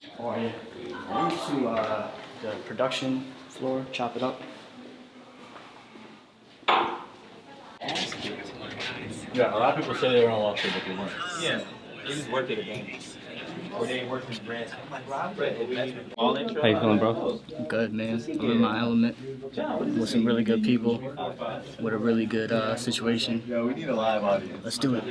How are you? I went to the production floor, chop it up. Yeah, a lot of people say they were on Wall Street, but they weren't. Yeah, they just worked at a bank. Or they worked in Bryant. I'm like, bro, I've read investment. All intro. How you feeling, bro? Good, man. I'm in my element with some really good people, with a really good situation. Yo, we need a live audience. Let's do it.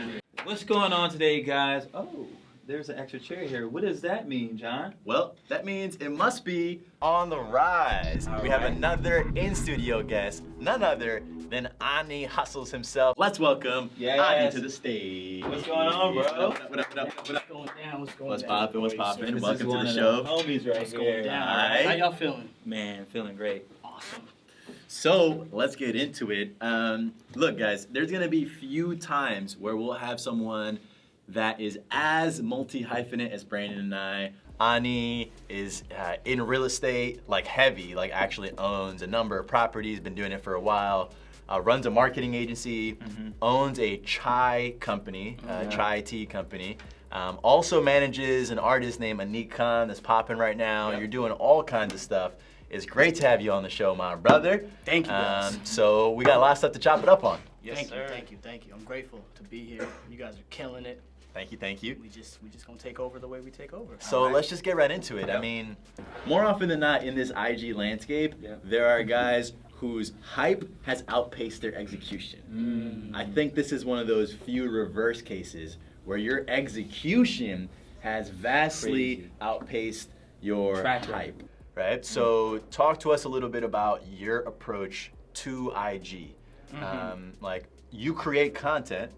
What's going on today, guys? Oh, there's an extra chair here. What does that mean, John? Well, that means it must be on the rise. We have another in-studio guest, none other than Ani Hustles himself. Let's welcome Ani to the stage. What's going on, bro? What up? What's going down? What's poppin'? What's poppin'? This Welcome is to one the of show. Homies right What's here. going down? Alright. How y'all feeling? Man, feeling great. Awesome. So let's get into it. Look, guys, there's gonna be few times where we'll have someone that is as multi-hyphenate as Brandon and I. Ani is in real estate, like heavy, like actually owns a number of properties, been doing it for a while, runs a marketing agency, owns a chai company, chai tea company, also manages an artist named Anik Khan that's popping right now. You're doing all kinds of stuff. It's great to have you on the show, my brother. Thank you, guys. So we got a lot of stuff to chop it up on. Thank you. I'm grateful to be here. You guys are killing it. Thank you. We just gonna take over the way we take over. So let's just get right into it. I mean, more often than not in this IG landscape, there are guys whose hype has outpaced their execution. I think this is one of those few reverse cases where your execution has vastly outpaced your hype. Right? So talk to us a little bit about your approach to IG. Like, you create content,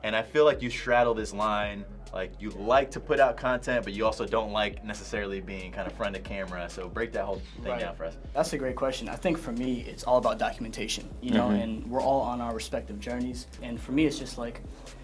and I feel like you straddle this line. Like, you like to put out content, but you also don't like necessarily being kind of front of camera. So break that whole thing down for us. That's a great question. I think for me, it's all about documentation, you know, and we're all on our respective journeys. And for me, it's just like,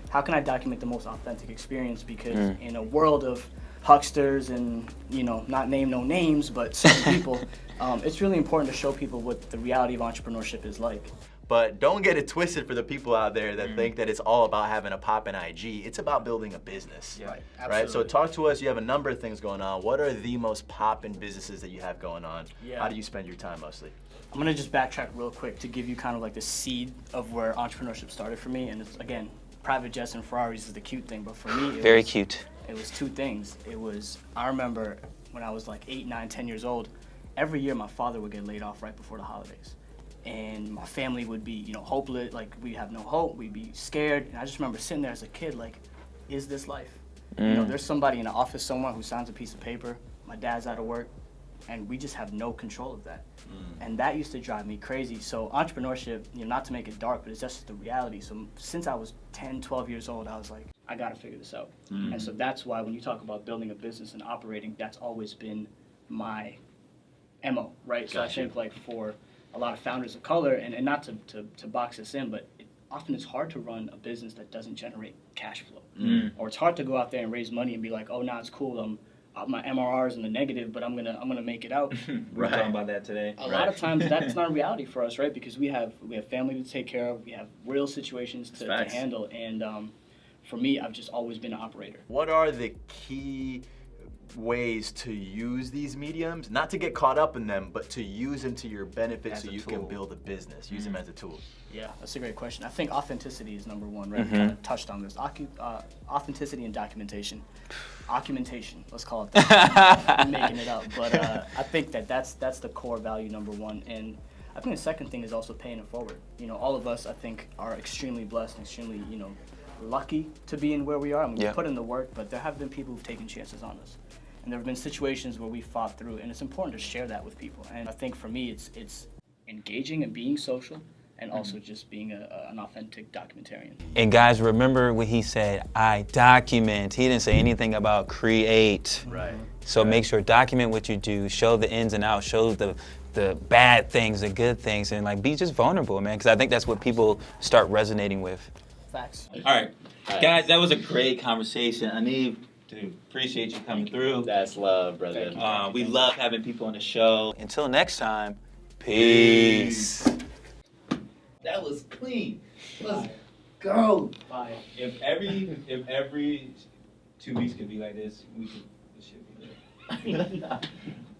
how can I document the most authentic experience? Because in a world of hucksters and, you know, not name no names, but certain people, it's really important to show people what the reality of entrepreneurship is like. But don't get it twisted for the people out there that think that it's all about having a pop in IG. It's about building a business. Right, Right? So talk to us. You have a number of things going on. What are the most poppin' businesses that you have going on? How do you spend your time mostly? I'm gonna just backtrack real quick to give you kind of like the seed of where entrepreneurship started for me. And it's, again, private jets and Ferraris is the cute thing, but for me, Very cute. It was two things. I remember when I was like 8, 9, 10 years old, every year my father would get laid off right before the holidays. And my family would be, you know, hopeless, like we'd have no hope, we'd be scared. And I just remember sitting there as a kid like, is this life? You know, there's somebody in the office somewhere who signs a piece of paper, my dad's out of work, and we just have no control of that. And that used to drive me crazy. So entrepreneurship, you know, not to make it dark, but it's just the reality. So since I was 10, 12 years old, I was like, I gotta figure this out. And so that's why when you talk about building a business and operating, that's always been my MO, right? So I think like for a lot of founders of color, and not to box this in, but often it's hard to run a business that doesn't generate cash flow. Or it's hard to go out there and raise money and be like, oh, nah, it's cool, my MRR is in the negative, but I'm gonna make it out. We're talking about that today. A lot of times that's not a reality for us, right? Because we have family to take care of, we have real situations to handle, and for me, I've just always been an operator. What are the key ways to use these mediums, not to get caught up in them, but to use them to your benefit so you can build a business, use them as a tool? Yeah, that's a great question. I think authenticity is number one, right? We kind of touched on this. Authenticity and documentation. Documentation, let's call it that. I'm making it up, but I think that's the core value number one. And I think the second thing is also paying it forward. You know, all of us, I think, are extremely blessed and extremely, you know, lucky to be in where we are. I mean, we put in the work, but there have been people who've taken chances on us. And there have been situations where we fought through, and it's important to share that with people. And I think for me, it's engaging and being social, and also just being an authentic documentarian. And guys, remember when he said, I document. He didn't say anything about create. Right. So make sure, document what you do, show the ins and outs, show the bad things, the good things, and like be just vulnerable, man, because I think that's what people start resonating with. Facts. All right, guys, that was a great conversation. I need to appreciate you coming through. That's love, brother. We love having people on the show. Until next time, peace. That was clean. Let's go. Bye. If every 2 weeks could be like this, we could. It should be.